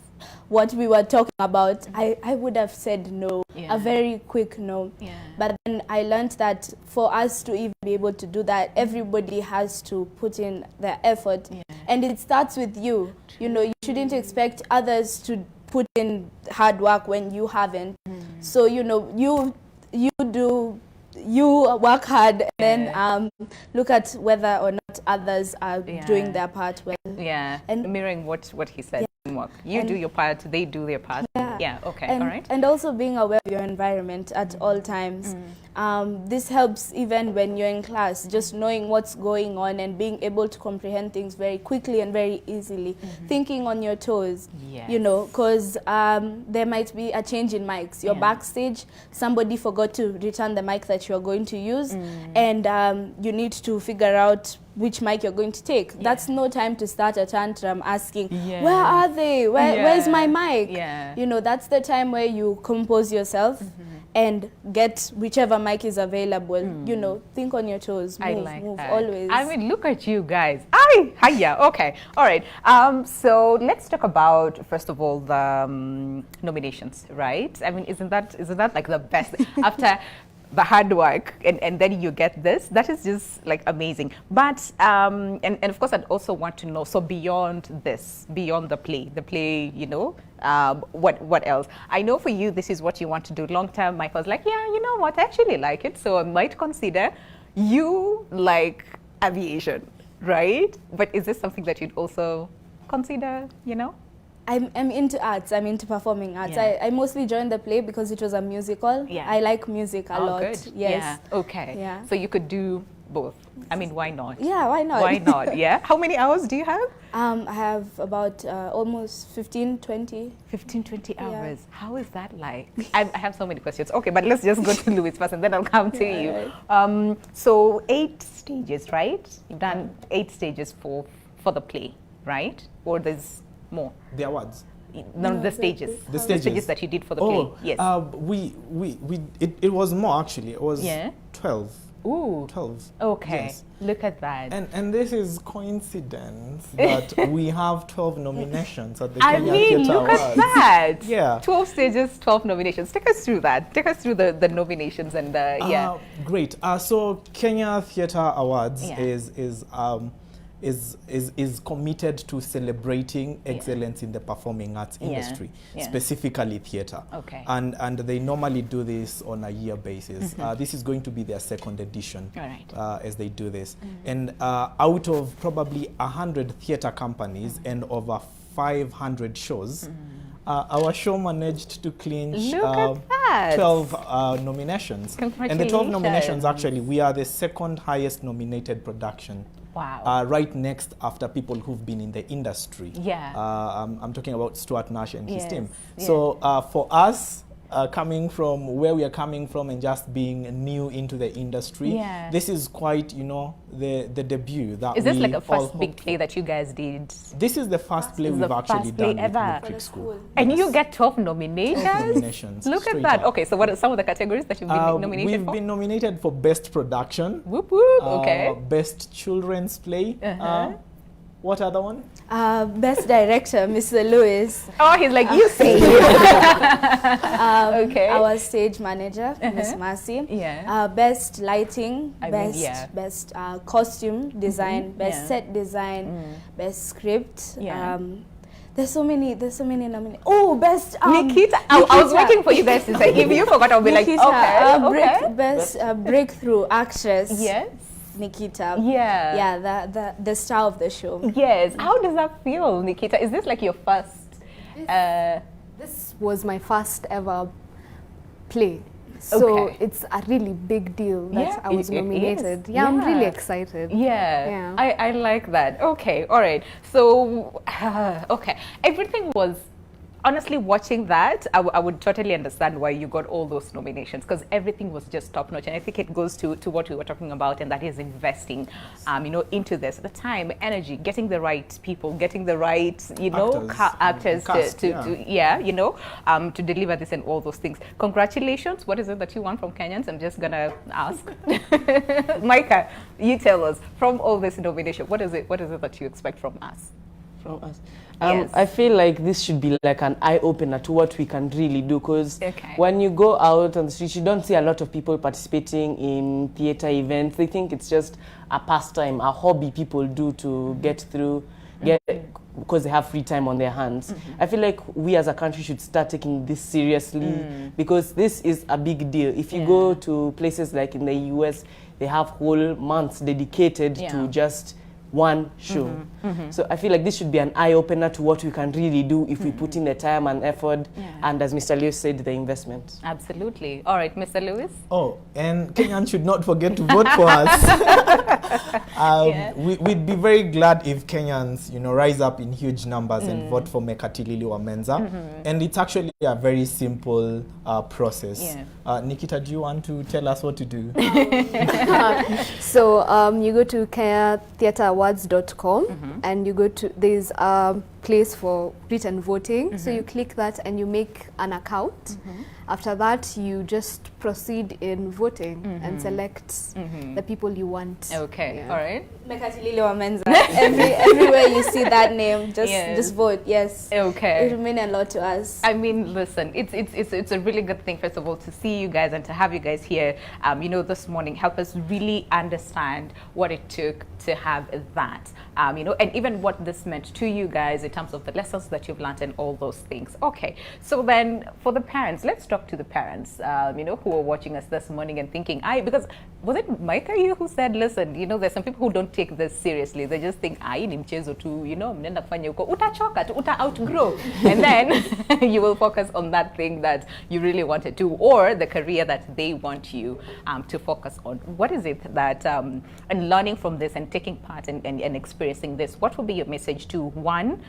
what we were talking about, I would have said no, a very quick no. But then I learned that for us to even be able to do that, everybody has to put in their effort. And it starts with you. You know, you shouldn't expect others to put in hard work when you haven't. So, you know, you work hard and then look at whether or not others are doing their part well. And mirroring what he said. You do your part, they do their part. Okay, all right. And also being aware of your environment at all times. This helps even when you're in class, just knowing what's going on and being able to comprehend things very quickly and very easily. Thinking on your toes, you know, because there might be a change in mics. You're backstage, somebody forgot to return the mic that you're going to use, and you need to figure out which mic you're going to take. That's no time to start a tantrum asking, where are they? Where's my mic? You know, that's the time where you compose yourself and get whichever mic is available. You know, think on your toes, move always. I mean, look at you guys. Hiya. Okay, all right. So let's talk about, first of all, the nominations, right? I mean, isn't that like the best? After the hard work and then you get this, that is just like amazing. But and of course I'd also want to know, so beyond this, beyond the play, you know, what else? I know for you this is what you want to do long term. Mike was like, yeah, you know what, I actually like it, so I might consider. You like aviation, right? But is this something that you'd also consider, you know? I'm into arts. I'm into performing arts. I mostly joined the play because it was a musical. I like music a lot. Good. Yes. Okay. So you could do both. I mean, why not? Yeah, why not? Why not? Yeah. How many hours do you have? I have about almost 15, 20. 15, 20 hours. How is that like? I have so many questions. Okay, but let's just go to Louis first and then I'll come to you. Right. So 8 stages, right? You've done 8 stages for the play, right? Or there's more? The awards. No, the stages. The stages that you did for the play. Yes. It was more actually. It was 12. Ooh. 12. Okay. Yes. Look at that. And this is coincidence that we have 12 nominations at the Kenya Theatre look Awards. at that. Yeah. 12 stages, 12 nominations. Take us through that. Take us through the nominations and yeah. Great. So Kenya Theatre Awards Yeah. is committed to celebrating excellence in the performing arts industry, specifically theatre. Okay. And they normally do this on a year basis. This is going to be their second edition as they do this. And out of probably 100 theatre companies and over 500 shows, our show managed to clinch 12 nominations. Congratulations. And the 12 nominations, actually, we are the second highest nominated production. Wow. Right next after people who've been in the industry. Yeah. I'm talking about Stuart Nash and his team. Yes. So for us, coming from where we are coming from and just being new into the industry, this is quite, you know, the debut that is this like a first big play that you guys did? This is the first play we've actually done with Metric School. And you get 12 nominations? 12 nominations. Look at that. Okay, so what are some of the categories that you've been nominated for? We've been nominated for Best Production. Whoop whoop, okay. Best Children's Play. What other one? Best Director, Mr. Lewis. Oh, he's like, you say. Okay. Our stage manager, Miss Mercy. Yeah. Best Lighting, best costume design, best set design, best script. There's so many nominations. Oh, best Nikita. I was waiting for you guys to say. If you forgot, I'll be Nikita, like, okay. Best breakthrough actress. Yes. Nikita. Yeah. The star of the show. Yes. How does that feel, Nikita? Is this like your first? This was my first ever play. So it's a really big deal that I was nominated. Yeah, I'm really excited. Yeah. I like that. Okay, all right. So, okay. Everything was, honestly, watching that, I would totally understand why you got all those nominations, because everything was just top notch. And I think it goes to what we were talking about, and that is investing, you know, into this. At the time, energy, getting the right people, getting the right, you know, actors you know, to deliver this and all those things. Congratulations. What is it that you want from Kenyans? I'm just going to ask. Micah, you tell us, from all this nomination, what is it that you expect from us? From us. I feel like this should be like an eye-opener to what we can really do, because when you go out on the street, you don't see a lot of people participating in theatre events. They think it's just a pastime, a hobby people do to get through, because they have free time on their hands. I feel like we as a country should start taking this seriously, because this is a big deal. If you go to places like in the US, they have whole months dedicated to just one show. So I feel like this should be an eye-opener to what we can really do if we put in the time and effort, and as Mr. Lewis said, the investment. Absolutely. All right, Mr. Lewis? Oh, and Kenyans should not forget to vote for us. We'd be very glad if Kenyans, you know, rise up in huge numbers and vote for Mekatilili Wamenza. And it's actually a very simple process. Nikita, do you want to tell us what to do? So you go to KenyaTheatreAwards.com and you go to, there's a place for written voting. So you click that and you make an account. After that, you just proceed in voting and select the people you want. Okay, all right. Mekatilili Wamenza. Everywhere you see that name, just vote. Yes. Okay. It will mean a lot to us. I mean, listen, it's a really good thing, first of all, to see you guys and to have you guys here, you know, this morning, help us really understand what it took to have that, you know, and even what this meant to you guys in terms of the lessons that you've learned and all those things. Okay, so then for the parents, let's talk to the parents, you know, who are watching us this morning and thinking, because was it Micah you who said, listen, you know, there's some people who don't take this seriously. They just think, ni mchezo tu, you know, mnenda kufanya huko, utachoka tu, uta outgrow. And then you will focus on that thing that you really wanted to, or the career that they want you to focus on. What is it that, and learning from this and taking part and experiencing this, what will be your message to one,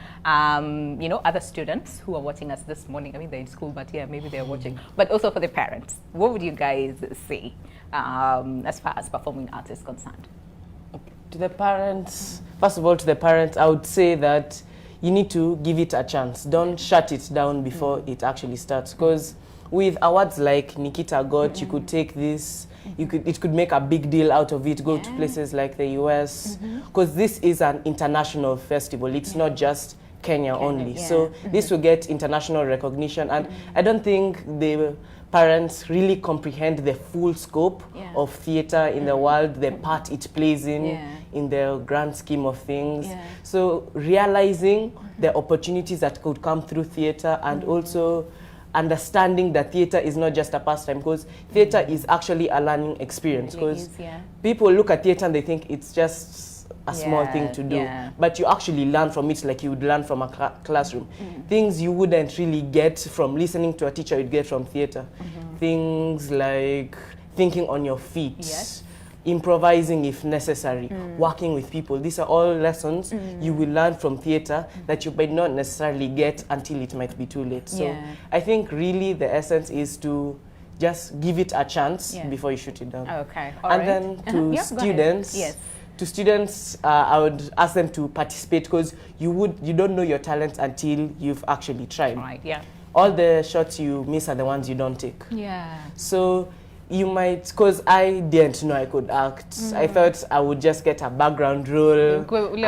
you know, other students who are watching us this morning? I mean, they're in school, but yeah, maybe they're watching. But also for the parents, what would you guys say as far as performing arts is concerned? To the parents, first of all, to the parents, I would say that you need to give it a chance. Don't shut it down before it actually starts. Because with awards like Nikita got, you could take this it could make a big deal out of it, go to places like the US, because this is an international festival. It's not just Kenya only. So this will get international recognition, and I don't think the parents really comprehend the full scope of theatre in the world, the part it plays in the grand scheme of things. So realizing the opportunities that could come through theatre, and also understanding that theatre is not just a pastime, because theatre is actually a learning experience, because people look at theatre and they think it's just a small thing to do, but you actually learn from it like you would learn from a classroom. Things you wouldn't really get from listening to a teacher, you'd get from theatre. Things like thinking on your feet, improvising if necessary, working with people. These are all lessons you will learn from theatre that you might not necessarily get until it might be too late. So I think really the essence is to just give it a chance before you shoot it down. Okay. Then to students, to students, I would ask them to participate, because you don't know your talents until you've actually tried. Right. Yeah. All the shots you miss are the ones you don't take. Yeah. So you might, because I didn't know I could act. I thought I would just get a background role. I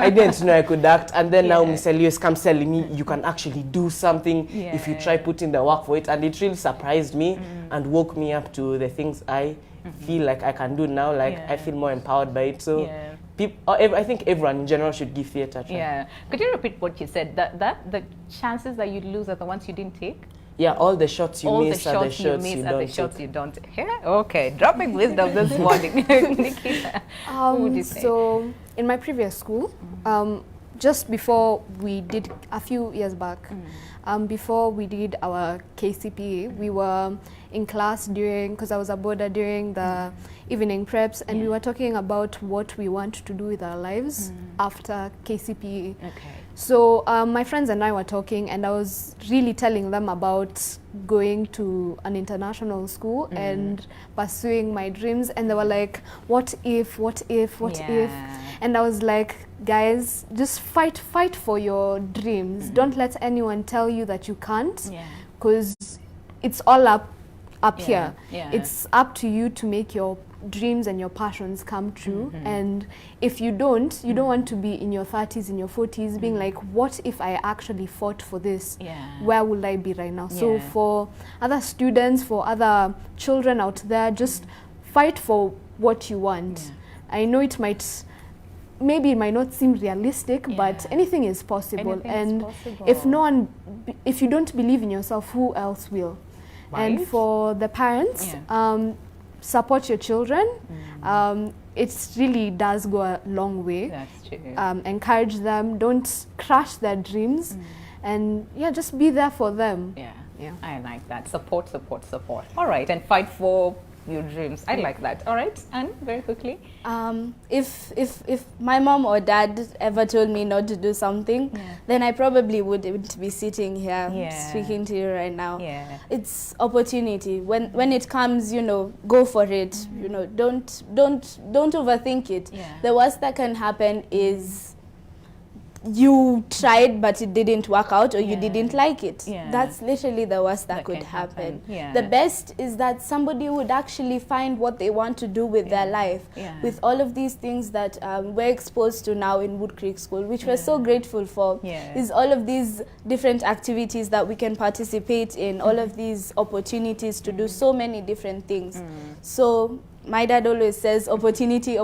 didn't know I could act, and then now Mr. Lewis comes telling me you can actually do something if you try putting the work for it, and it really surprised me and woke me up to the things I feel like I can do now. Like I feel more empowered by it. So I think everyone in general should give theatre a try. Yeah. Could you repeat what you said? That the chances that you'd lose are the ones you didn't take? Yeah, all the shots you miss are the shots you don't take. Okay, dropping wisdom this morning. Nikita, what would you say? So in my previous school, just before we did, a few years back, before we did our KCPE, we were in class because I was a boarder during the evening preps, and we were talking about what we want to do with our lives after KCPE. Okay. So my friends and I were talking, and I was really telling them about going to an international school and pursuing my dreams, and they were like, what if? And I was like, guys, just fight for your dreams. Don't let anyone tell you that you can't, because it's all up here. It's up to you to make your dreams and your passions come true. And if you don't want to be in your 30s, in your 40s, being like, what if I actually fought for this? Where would I be right now? So for other students, for other children out there, just fight for what you want. I know maybe it might not seem realistic, but anything is possible. If you don't believe in yourself, who else will? Right. And for the parents, support your children. It really does go a long way. That's true. Encourage them. Don't crush their dreams. And just be there for them. Yeah, I like that. Support. All right, and fight for your dreams. I like that. All right, and very quickly. If my mom or dad ever told me not to do something, then I probably wouldn't be sitting here speaking to you right now. It's opportunity. When it comes, go for it. Don't overthink it. The worst that can happen is you tried but it didn't work out, or you didn't like it. That's literally the worst that could happen. The best is that somebody would actually find what they want to do with their life. With all of these things that we're exposed to now in Wood Creek School, which we're so grateful for, is all of these different activities that we can participate in, all of these opportunities to do so many different things. So my dad always says, opportunity.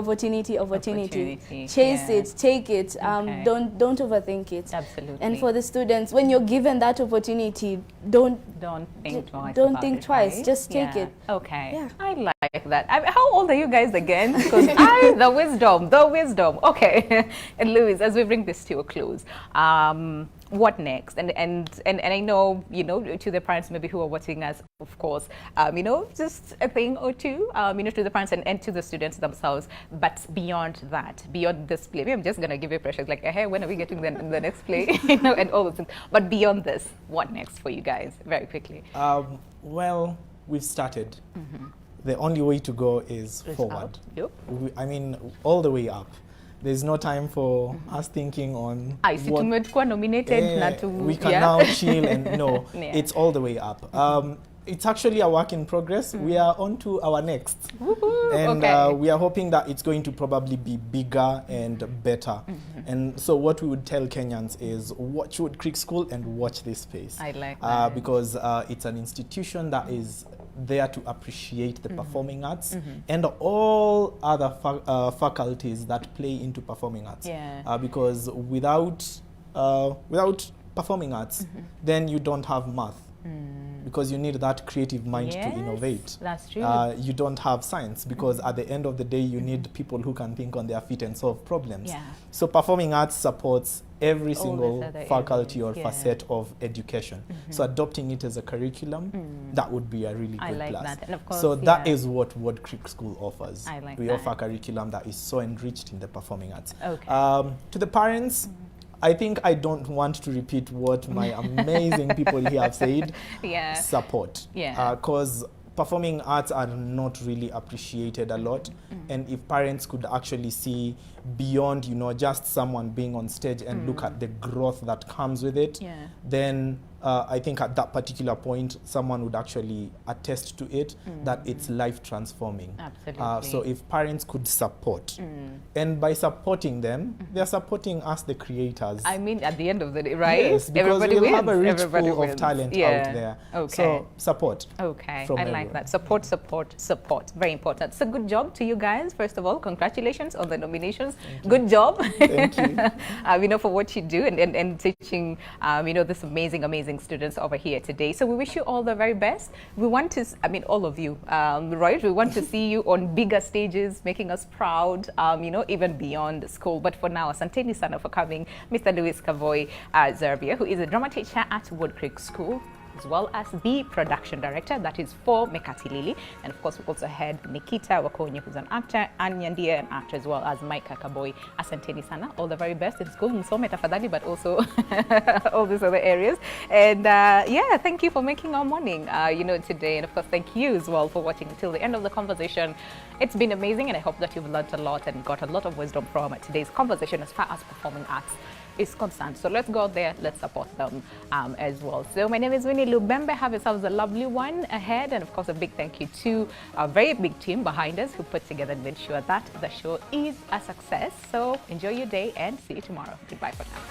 Chase it, take it. Don't overthink it. Absolutely. And for the students, when you're given that opportunity, don't think twice. Don't think twice. Right? Just take it. Okay. Yeah. I like that. How old are you guys again? Because the wisdom. Okay. And Louis, as we bring this to a close, what next? And I know, to the parents maybe who are watching us, of course, just a thing or two, to the parents and to the students themselves. But beyond that, beyond this play, maybe I'm just going to give you pressure. Like, hey, when are we getting the next play? And all those things. But beyond this, what next for you guys? Very quickly. Well, we've started. The only way to go is forward. I mean, all the way up. There's no time for us thinking on nominated. We can now chill and no, it's all the way up. It's actually a work in progress. We are on to our next. And we are hoping that it's going to probably be bigger and better. And so what we would tell Kenyans is watch Wood Creek School and watch this space. I like that. Because it's an institution that is there to appreciate the performing arts and all other faculties that play into performing arts. Because without performing arts, then you don't have math. Because you need that creative mind to innovate. That's true. You don't have science because at the end of the day, you need people who can think on their feet and solve problems. So performing arts supports every single faculty or facet of education. So adopting it as a curriculum, that would be a really good plus. That. And of course, so that is what Wood Creek School offers. We offer a curriculum that is so enriched in the performing arts. To the parents, I think I don't want to repeat what my amazing people here have said. Support. Because performing arts are not really appreciated a lot. And if parents could actually see beyond, you know, just someone being on stage and look at the growth that comes with it, then I think at that particular point, someone would actually attest to it that it's life transforming. Absolutely. So if parents could support, and by supporting them, they're supporting us, the creators. I mean, at the end of the day, right? Yes, because everybody we wins. have a rich Everybody pool wins. of talent out there. So support. I everyone. like that. Support, support, support. Very important. So good job to you guys. First of all, congratulations on the nominations. Good job. Thank you. You know, for what you do and teaching, you know, this amazing students over here today. So we wish you all the very best. We want to, I mean, all of you, right? We want to see you on bigger stages, making us proud, you know, even beyond school. But for now, asanteni sana for coming, Mr. Louis Kavoy Zerbia, who is a drama teacher at Wood Creek School, as well as the production director, that is for Mekatilili. And of course, we also had Nikita Wakonye, who's an actor, and Nyandia, an actor, as well as Mike Kaboy. Asanteni sana, all the very best in school, Msome tafadhali, but also all these other areas. And yeah, thank you for making our morning, you know, today. And of course, thank you as well for watching until the end of the conversation. It's been amazing, and I hope that you've learned a lot and got a lot of wisdom from today's conversation as far as performing arts is concerned. So let's go out there, let's support them as well. So my name is Winnie Lubembe. Have yourselves a lovely one ahead. And of course, a big thank you to a very big team behind us who put together and made sure that the show is a success. So enjoy your day and see you tomorrow. Goodbye for now.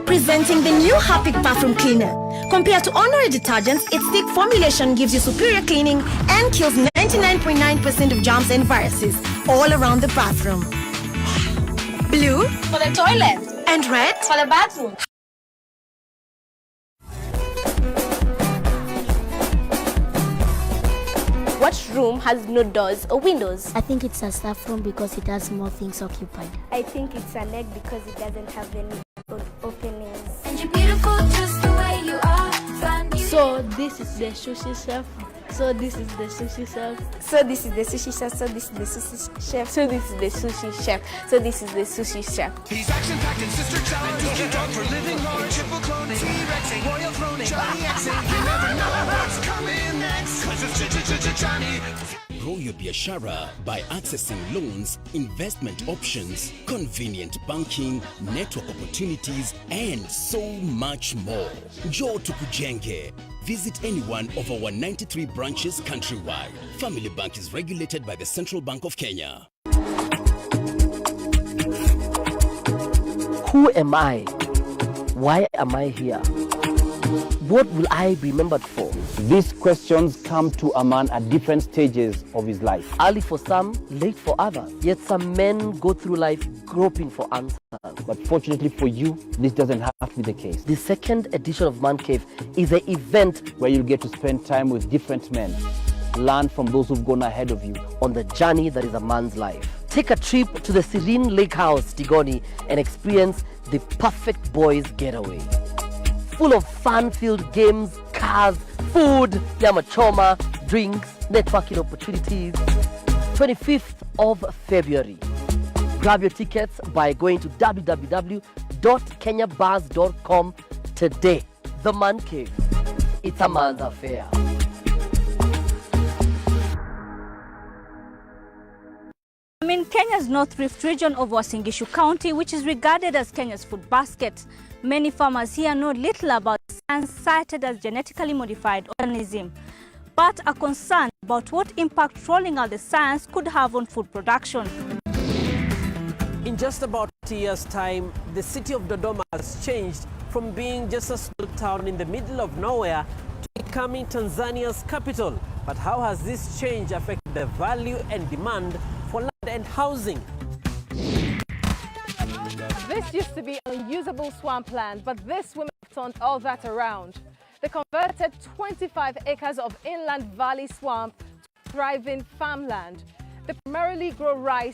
Presenting the new Harpic Bathroom Cleaner. Compared to ordinary detergents, its thick formulation gives you superior cleaning and kills 99.9% of germs and viruses all around the bathroom. Blue for the toilet and red for the bathroom. What room has no doors or windows? I think it's a staff room because it has more things occupied. I think it's an egg because it doesn't have any openings. And you're beautiful just the way you are. So this is the sushi chef. So this is the sushi chef. So this is the sushi chef. So this is the sushi chef. So this is the sushi chef. So this is the sushi chef. He's action-packed and sister challenge. Dog for living hard. Triple cloning. T-Rexing. Royal throning. Johnny Xing. You never know what's coming next. 'Cause it's Johnny. grow your biashara by accessing loans, investment options, convenient banking, network opportunities, and so much more. Njoo tukujenge. Visit any one of our 93 branches countrywide. Family Bank is regulated by the Central Bank of Kenya. Who am I? Why am I here? What will I be remembered for? These questions come to a man at different stages of his life. Early for some, late for others. Yet some men go through life groping for answers. But fortunately for you, this doesn't have to be the case. The second edition of Man Cave is an event where you'll get to spend time with different men. Learn from those who've gone ahead of you on the journey that is a man's life. Take a trip to the serene lake house, Tigoni, and experience the perfect boys getaway. Full of fun-filled games, cars, food, nyama choma, drinks, networking opportunities. 25th of February. Grab your tickets by going to www.kenyabars.com today. The Man Cave. It's a man's affair. I'm in Kenya's North Rift region of Uasin Gishu County, which is regarded as Kenya's food basket. Many farmers here know little about science cited as genetically modified organism, but are concerned about what impact rolling out the science could have on food production. In just about 2 years' time, the city of Dodoma has changed from being just a small town in the middle of nowhere to becoming Tanzania's capital. But how has this change affected the value and demand for land and housing? This used to be unusable swampland, but this women have turned all that around. They converted 25 acres of inland valley swamp to thriving farmland. They primarily grow rice